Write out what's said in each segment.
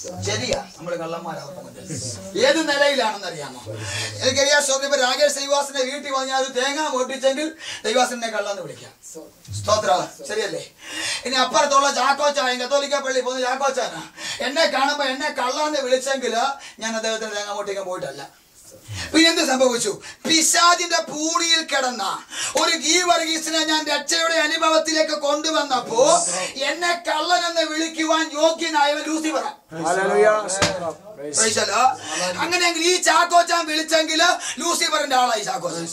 ശരിയാ, നമ്മള് കള്ളന്മാരാവുന്ന ഏത് നിലയിലാണെന്ന് അറിയാമോ? എനിക്കറിയാം. ഇപ്പൊ രാകേഷ് ദൈവാസിന്റെ വീട്ടിൽ വന്നാൽ അത് തേങ്ങ പൊട്ടിച്ചെങ്കിൽ ദൈവാസിനെ കള്ളന്ന് വിളിക്കാം. സ്തോത്രം, ശരിയല്ലേ? ഇനി അപ്പുറത്തുള്ള ചാക്കോച്ചായൻ, കത്തോലിക്ക പള്ളി പോകുന്ന ചാക്കോച്ചാനാ, എന്നെ കാണുമ്പോ എന്നെ കള്ളാന്ന് വിളിച്ചെങ്കിൽ ഞാൻ അദ്ദേഹത്തിന് തേങ്ങ പൊട്ടിക്കാൻ പോയിട്ടല്ല. പിന്നെ എന്ത് സംഭവിച്ചു? പിശാചിന്റെ പൂണിയിൽ കിടന്ന ഒരു ഗീവർഗീസിനെ ഞാൻ രക്ഷയുടെ അനുഭവത്തിലേക്ക് കൊണ്ടുവന്നപ്പോ എന്നെ കള്ളനെന്ന് വിളിക്കുവാൻ യോഗ്യനായവൻ ലൂസിഫർ. അങ്ങനെയെങ്കിൽ ഈ ചാക്കോച്ചാൻ വിളിച്ചെങ്കിൽ ലൂസിഫറിന്റെ ആളായി ചാക്കോച്ചാൻ.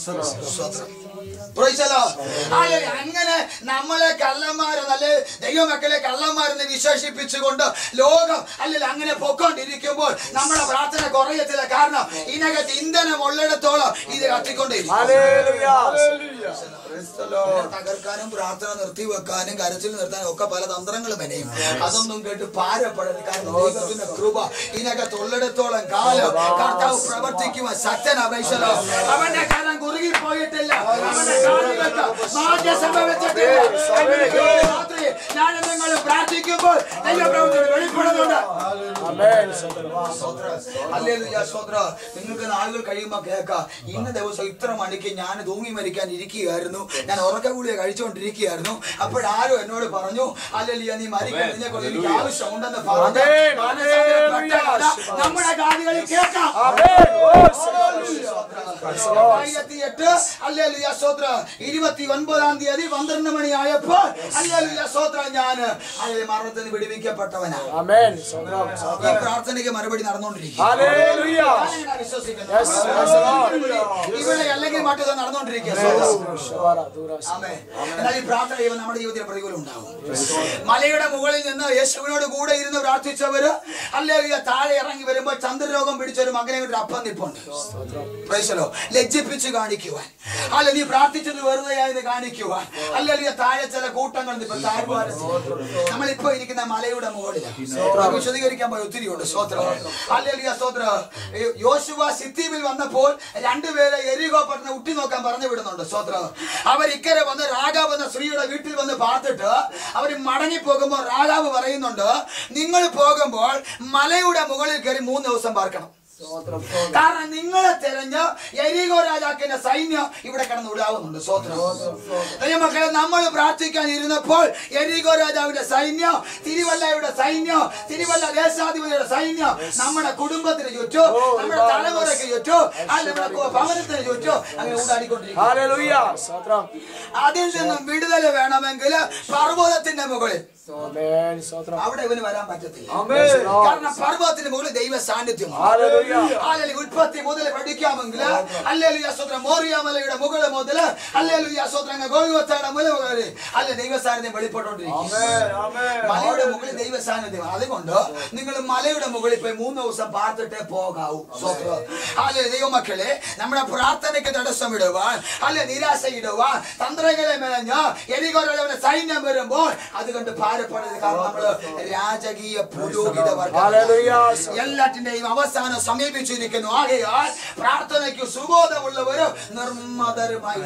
അങ്ങനെ നമ്മളെ കള്ളന്മാരെന്നല്ലേ ദൈവമക്കളെ കള്ളന്മാരെന്ന് വിശേഷിപ്പിച്ചുകൊണ്ട് ലോകം അല്ലെങ്കിൽ അങ്ങനെ പൊക്കോണ്ടിരിക്കുമ്പോൾ നമ്മുടെ പ്രാർത്ഥന കുറയത്തില്ല. കാരണം ഇതിനകത്ത് ഇന്ധനം ഉള്ളിടത്തോളം ഇത് കത്തിക്കൊണ്ടിരിക്കും. തകർക്കാനും പ്രാർത്ഥന നിർത്തിവെക്കാനും കരച്ചിൽ നിർത്താനും ഒക്കെ പല തന്ത്രങ്ങളും വനെയും. അതൊന്നും കേട്ട് പാരപ്പെടരുത്. കാരണം ദൈവത്തിന്റെ കൃപ ഇതിനകത്ത് ഉള്ളിടത്തോളം കാലം കർത്താവ് പ്രവർത്തിക്കുവാൻ ശക്തനാ. അവന്റെ കാലം കുറുകിപ്പോയിട്ടില്ല. അവന്റെ മാറ്റം സംഭവിച്ചിട്ടില്ല. ഞാൻ നിങ്ങൾ പ്രാർത്ഥിക്കുമ്പോൾ ദൈവപ്രവൃത്തി വെളിപ്പെടുന്നുണ്ട്. നിങ്ങൾക്ക് നാളുകൾ കഴിയുമ്പോ കേൾക്കാം, ഇന്ന ദിവസം ഇത്ര മണിക്ക് ഞാൻ തൂങ്ങി മരിക്കാൻ ഇരിക്കുകയായിരുന്നു, ഞാൻ ഉറക്കഗുളിക കഴിച്ചുകൊണ്ടിരിക്കുകയായിരുന്നു. അപ്പോഴാരോ എന്നോട് പറഞ്ഞു, അല്ലല്ല നീ മരിക്കുന്നതിനെ കൊണ്ട് എനിക്ക് ആവശ്യമുണ്ടെന്ന് പറഞ്ഞു. നമ്മുടെ കാതുകളിൽ കേൾക്കാം. 29-ാം തീയതി 12 മണിയായപ്പോൾ ഞാൻ മരണത്തിന് വിടുവിക്കപ്പെട്ടവനാണ്. ഈ പ്രാർത്ഥനയ്ക്ക് മറുപടി നടന്നുകൊണ്ടിരിക്കും. ഇവിടെ അല്ലെങ്കിൽ മറ്റൊക്കെ നടന്നുകൊണ്ടിരിക്കുക. എന്നാൽ ഈ പ്രാർത്ഥന നമ്മുടെ ജീവിതത്തിൽ പ്രതികൂലം ഉണ്ടാവും. മലയുടെ മുകളിൽ നിന്ന് യേശുവിനോട് കൂടെ ഇരുന്ന് പ്രാർത്ഥിച്ചവര് അല്ലെങ്കിൽ താഴെ ഇറങ്ങി വരുമ്പോൾ ചന്ദ്രരോഗം പിടിച്ചൊരു മകനെ ഒരു അപ്പം നിപ്പുണ്ട്. ലജ്ജിപ്പിച്ച് കാണിക്കുവാൻ, അല്ല നീ പ്രാർത്ഥിച്ചത് വെറുതെ ആയത് കാണിക്കുവാൻ, അല്ലെങ്കിൽ താഴെ ചില കൂട്ടങ്ങൾ നമ്മളിപ്പോ ഇരിക്കുന്ന മലയുടെ മുകളിലാണ്. വിശദീകരിക്കാൻ പോയി ഒത്തിരി ഉണ്ട്. യോശുവ സിത്തീമിൽ വന്നപ്പോൾ രണ്ടുപേരെ എരികോ പട്ടണം ഉറ്റി നോക്കാൻ പറഞ്ഞു വിടുന്നുണ്ട്. അവർ ഇക്കരെ വന്ന് രാഘാവ് എന്ന സ്ത്രീയുടെ വീട്ടിൽ വന്ന് പാർത്തിട്ട് അവർ മടങ്ങി പോകുമ്പോൾ രാഘാവ് പറയുന്നുണ്ട്, നിങ്ങൾ പോകുമ്പോൾ മലയുടെ മുകളിൽ കയറി 3 ദിവസം പാർക്കണം. കാരണം നിങ്ങളെ തെരഞ്ഞ് എരികോ രാജാക്കിന്റെ സൈന്യം ഇവിടെ കിടന്ന് ഉടാവുന്നുണ്ട്. മക്കളെ, നമ്മൾ പ്രാർത്ഥിക്കാൻ ഇരുന്നപ്പോൾ എരികോ രാജാവിന്റെ സൈന്യം, തിരുവല്ലയുടെ സൈന്യം, തിരുവല്ല ദേശാധിപതിയുടെ സൈന്യം നമ്മുടെ കുടുംബത്തിന് ചുറ്റും, നമ്മുടെ തലമുറയ്ക്ക് ചുറ്റും, നമ്മുടെ ഭവനത്തിന് ചുറ്റും അങ്ങനെ ഊടാടിക്കൊണ്ടിരിക്കും. അതിൽ നിന്നും വിടുതൽ വേണമെങ്കിൽ പർവ്വതത്തിന്റെ മുകളിൽ അവിടെ ഇവന് വരാൻ പറ്റത്തില്ല. കാരണം പർവ്വതത്തിന് മുകളിൽ ദൈവ സാന്നിധ്യം. ഉൽപ്പത്തി മുതൽ പഠിക്കാമെങ്കിൽ മോറിയാമലയുടെ മുകളിൽ മുതൽ ഗോൽഗോത്തയുടെ മുതൽ ദൈവ സാന്നിധ്യം വെളിപ്പെട്ടോണ്ടിരിക്കും. മലയുടെ മുകളിൽ ദൈവ സാന്നിധ്യം. അതുകൊണ്ട് നിങ്ങൾ മലയുടെ മുകളിൽ പോയി 3 ദിവസം പാർത്തിട്ടേ പോകാവൂ. ദൈവമക്കളെ, നമ്മുടെ പ്രാർത്ഥനയ്ക്ക് തടസ്സം ഇടുവാൻ നിരാശ ഇടുവാൻ തന്ത്രങ്ങളെ മെനഞ്ഞ് എരികോരുടെ സൈന്യം വരുമ്പോൾ അതുകൊണ്ട് ഭാരപ്പെടരുത്. കാരണം നമ്മള് രാജകീയ പുരോഹിത എല്ലാറ്റിന്റെയും അവസാനം സമീപിച്ചിരിക്കുന്നു. ആകയാൽ പ്രാർത്ഥനയ്ക്ക് സുബോധമുള്ളവര് നിർമ്മതരുമായി.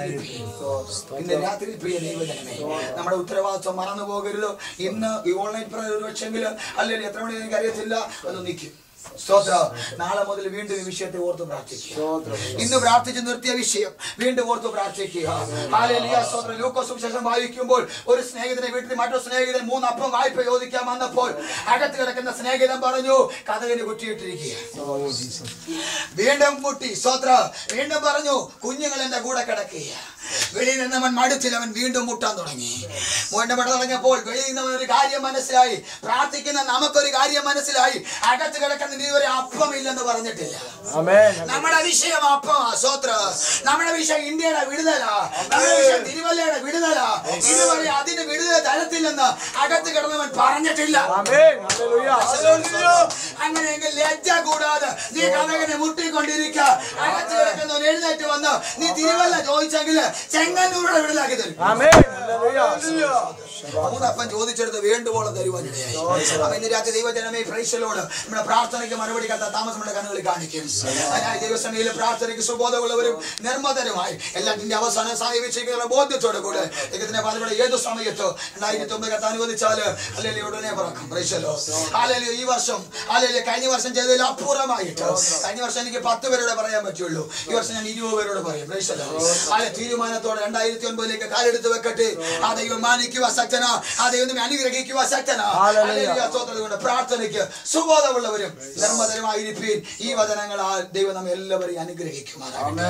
ഇന്ന് രാത്രി പ്രിയ ദൈവജനമേ, നമ്മുടെ ഉത്തരവാദിത്വം മറന്നു പോകരുത്. ഇന്ന് ഈ ഓൺലൈൻ ഒരു പക്ഷെങ്കിൽ അല്ലെങ്കിൽ എത്ര മണി എനിക്ക് അറിയത്തില്ല, അത് നിൽക്കും. നാളെ മുതൽ വീണ്ടും ഈ വിഷയത്തെ ഓർത്ത് പ്രാർത്ഥിക്കുക. ഇന്ന് പ്രാർത്ഥിച്ച് നിർത്തിയ വിഷയം വീണ്ടും ഓർത്ത് പ്രാർത്ഥിക്കുക. ലൂക്കോസ് സുവിശേഷം വായിക്കുമ്പോൾ ഒരു സ്നേഹിതനെ വീട്ടിൽ മറ്റൊരു സ്നേഹിതൻ 3 അപ്പം വായ്പ ചോദിക്കാൻ വന്നപ്പോൾ അകത്ത് കിടക്കുന്ന സ്നേഹിതൻ പറഞ്ഞു, കഥകിന് കുറ്റിയിട്ടിരിക്കുക. വീണ്ടും മുട്ടി വീണ്ടും പറഞ്ഞു, കുഞ്ഞുങ്ങൾ എന്റെ കൂടെ കിടക്കുക. വെളിയിൽ നിന്നവൻ മടുത്തില്ല, അവൻ വീണ്ടും മുട്ടാൻ തുടങ്ങി. വീണ്ടും മുട്ട തുടങ്ങിയപ്പോൾ വെളിയിൽ നിന്ന് ഒരു കാര്യം മനസ്സിലായി, പ്രാർത്ഥിക്കുന്ന നമുക്കൊരു കാര്യം മനസ്സിലായി. അകത്ത് കിടക്കുന്ന ഇതുവരെ അപ്പമില്ലെന്ന് പറഞ്ഞിട്ടില്ല. നമ്മുടെ വിഷയം അപ്പമാ. നമ്മുടെ വിഷയം ഇന്ത്യയുടെ വിടുതലാ, നമ്മുടെ വിഷയം തിരുവല്ലയുടെ വിടുതലാ. ഇതുവരെ അതിന് വിടുതല തരത്തില്ലെന്ന് അകത്ത് കിടന്നവൻ പറഞ്ഞിട്ടില്ല. അങ്ങനെയെങ്കിൽ ലജ്ജ കൂടാതെ നീ കഥകിനെ മുട്ടിക്കൊണ്ടിരിക്കുക. അകത്ത് കിടക്കുന്നവൻ എഴുന്നേറ്റ് വന്ന് നീ തിരുവല്ല ചോദിച്ചെങ്കിൽ ചെങ്ങന്നൂരുടെ വിടുതലാക്കി തരും. 3 അപ്പം ചോദിച്ചെടുത്ത് വേണ്ടുവോളം തരുവാനിടയായി. ഇന്ന് രാത്രി ദൈവജനമേ, പ്രൈസലോട് നമ്മുടെ പ്രാർത്ഥനയ്ക്ക് മറുപടി കത്ത താമസം നമ്മുടെ കണ്ണുകളിൽ കാണിക്കും. അതിനായി ദൈവസഭയിൽ പ്രാർത്ഥനയ്ക്ക് സുബോധമുള്ളവരും നിർമ്മതരുമായി എല്ലാത്തിന്റെ അവസാനം സമീപിച്ചിരിക്കുന്ന ബോധ്യത്തോടെ കൂടെ ദൈവത്തിന്റെ പാതയുടെ ഏത് സമയത്ത് 2009 കത്ത് അനുവദിച്ചാൽ അല്ലെങ്കിൽ ഉടനെ പറക്കും. പ്രൈസലോ ഈ വർഷം കഴിഞ്ഞ വർഷം ചെയ്തതിൽ അപൂർവമായിട്ട് കഴിഞ്ഞ വർഷം എനിക്ക് 10 പേരോട് പറയാൻ പറ്റുള്ളൂ. ഈ വർഷം ഞാൻ 20 പേരോട് പറയും. തീരുമാനത്തോടെ 2009 കാലെടുത്ത് വെക്കട്ടെ. ആ ദൈവം മാനിക്കുക ശക്തനാ, ആ ദൈവം അനുഗ്രഹിക്കുക ശക്തനാ. പ്രാർത്ഥനയ്ക്ക് സുബോധമുള്ളവരും നിർമ്മതരുമായിരിക്കും. ഈ വചനങ്ങളാൽ ദൈവം നമ്മെ എല്ലാവരെയും അനുഗ്രഹിക്കുമാറാകട്ടെ.